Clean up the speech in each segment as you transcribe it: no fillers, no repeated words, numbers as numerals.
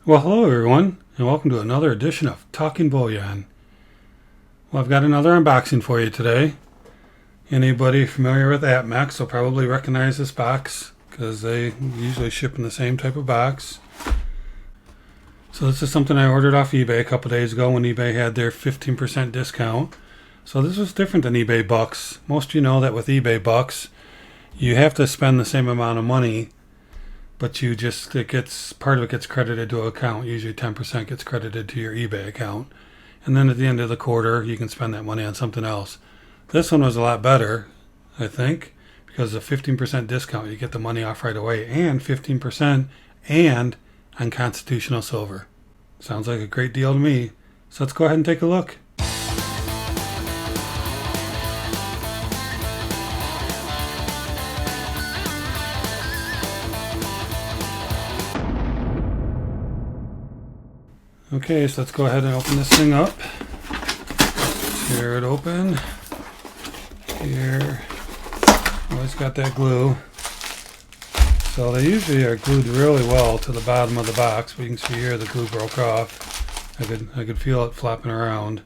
Well, hello everyone, and welcome to another edition of Talking Bullion. Well, I've got another unboxing for you today. Anybody familiar with Apmex will probably recognize this box because they usually ship in the same type of box. So this is something I ordered off eBay a couple days ago when eBay had their 15% discount. So this was different than eBay Bucks. Most of you know that with eBay Bucks, you have to spend the same amount of money, but part of it gets credited to an account. Usually 10% gets credited to your eBay account. And then at the end of the quarter, you can spend that money on something else. This one was a lot better, I think, because of 15% discount. You get the money off right away, and 15% and on constitutional silver. Sounds like a great deal to me. So let's go ahead and take a look. Okay, so let's go ahead and open this thing up. Tear it open. Here. Always got that glue. So they usually are glued really well to the bottom of the box, but you can see here the glue broke off. I could feel it flopping around.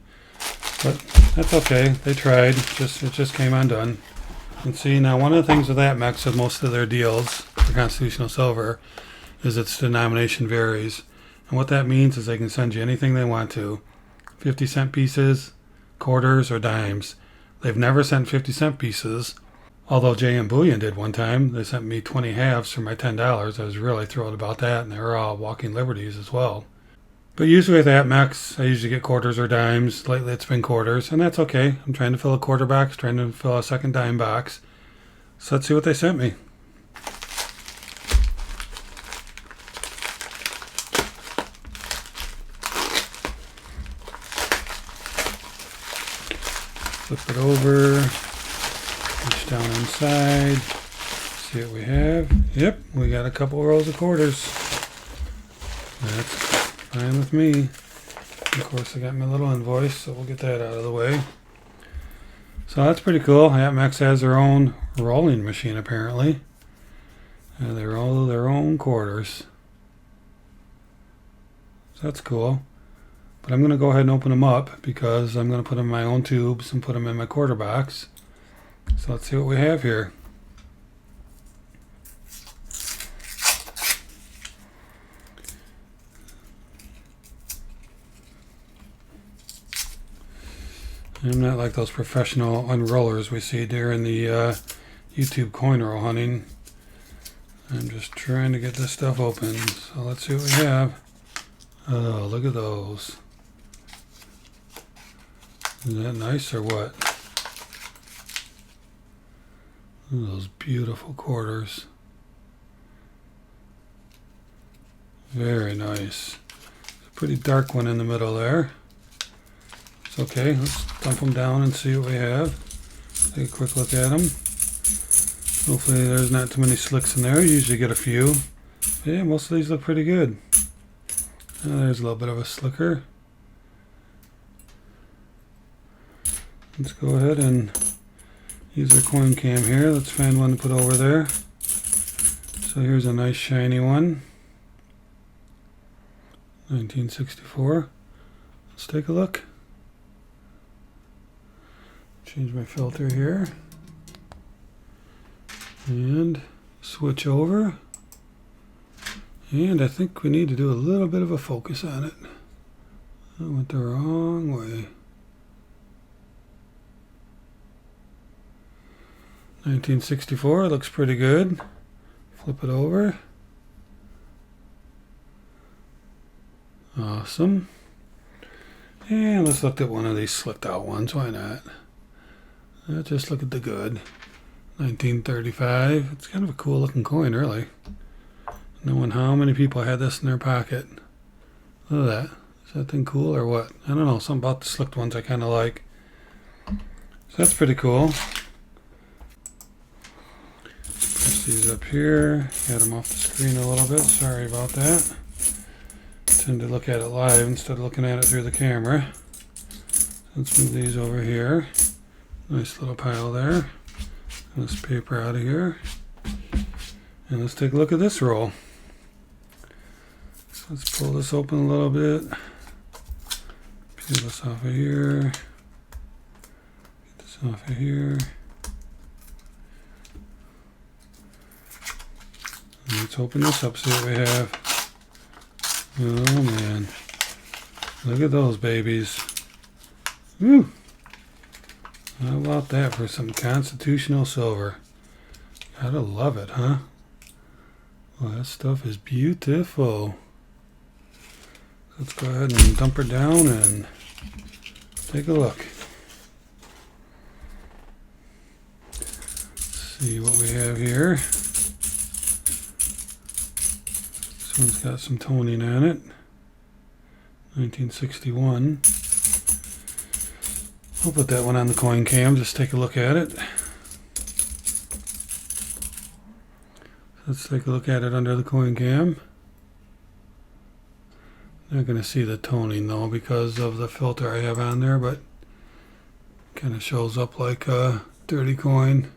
But that's okay. They tried. It just came undone. You can see now one of the things with Apmex with most of their deals for constitutional silver is its denomination varies. And what that means is they can send you anything they want to. 50-cent pieces, quarters, or dimes. They've never sent 50-cent pieces, although J&M Bullion did one time. They sent me 20 halves for my $10. I was really thrilled about that, and they were all walking liberties as well. But usually with Apmex, I usually get quarters or dimes. Lately it's been quarters, and that's okay. I'm trying to fill a quarter box, trying to fill a second dime box. So let's see what they sent me. Flip it over, reach down inside, see what we have. Yep, we got a couple rolls of quarters. That's fine with me. Of course, I got my little invoice, so we'll get that out of the way. So that's pretty cool. Apmex has their own rolling machine, apparently. And they're all their own quarters. So that's cool. But I'm going to go ahead and open them up because I'm going to put them in my own tubes and put them in my quarter box. So let's see what we have here. I'm not like those professional unrollers we see during the YouTube coin roll hunting. I'm just trying to get this stuff open. So let's see what we have. Oh, look at those. Isn't that nice or what? Look at those beautiful quarters. Very nice. It's a pretty dark one in the middle there. It's okay. Let's dump them down and see what we have. Take a quick look at them. Hopefully there's not too many slicks in there. You usually get a few. Yeah, most of these look pretty good. There's a little bit of a slicker. Let's go ahead and use our coin cam here. Let's find one to put over there. So here's a nice shiny one. 1964. Let's take a look. Change my filter here. And switch over. And I think we need to do a little bit of a focus on it. I went the wrong way. 1964 looks pretty good. Flip it over. Awesome. And let's look at one of these slipped out ones. Why not? Let's just look at the good. 1935. It's kind of a cool looking coin, really. Knowing how many people had this in their pocket. Look at that. Is that thing cool or what? I don't know. Something about the slipped ones I kind of like. So that's pretty cool. Press these up here. Get them off the screen a little bit. Sorry about that. Tend to look at it live instead of looking at it through the camera. Let's move these over here. Nice little pile there. This paper out of here. And let's take a look at this roll. Let's pull this open a little bit. Peel this off of here. Get this off of here. And let's open this up, see what we have. Oh man. Look at those babies. Woo! How about that for some constitutional silver? Gotta love it, huh? Well, that stuff is beautiful. Let's go ahead and dump her down and take a look. See what we have here. This one's got some toning on it. 1961. I'll put that one on the coin cam, just take a look at it. Let's take a look at it under the coin cam. Not going to see the toning though because of the filter I have on there, but kind of shows up like a dirty coin.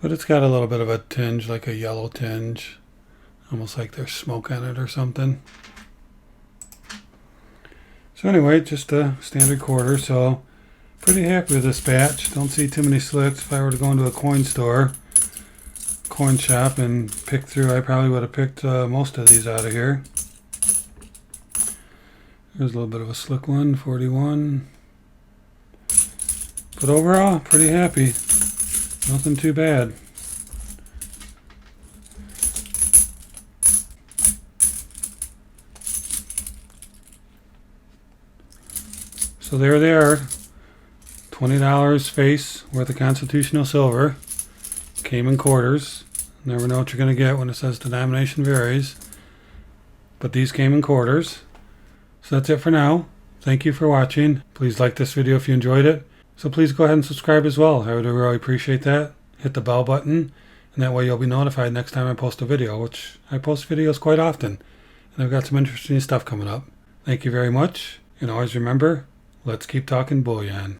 But it's got a little bit of a tinge, like a yellow tinge, almost like there's smoke on it or something. So anyway, just a standard quarter, so pretty happy with this batch. Don't see too many slicks. If I were to go into a coin store, coin shop and pick through, I probably would have picked most of these out of here. There's a little bit of a slick one, 41. But overall, pretty happy. Nothing too bad. So there they are. $20 face worth of constitutional silver. Came in quarters. Never know what you're going to get when it says denomination varies. But these came in quarters. So that's it for now. Thank you for watching. Please like this video if you enjoyed it. So please go ahead and subscribe as well. I would really appreciate that. Hit the bell button. And that way you'll be notified next time I post a video, which I post videos quite often. And I've got some interesting stuff coming up. Thank you very much. And always remember, let's keep talking bullion.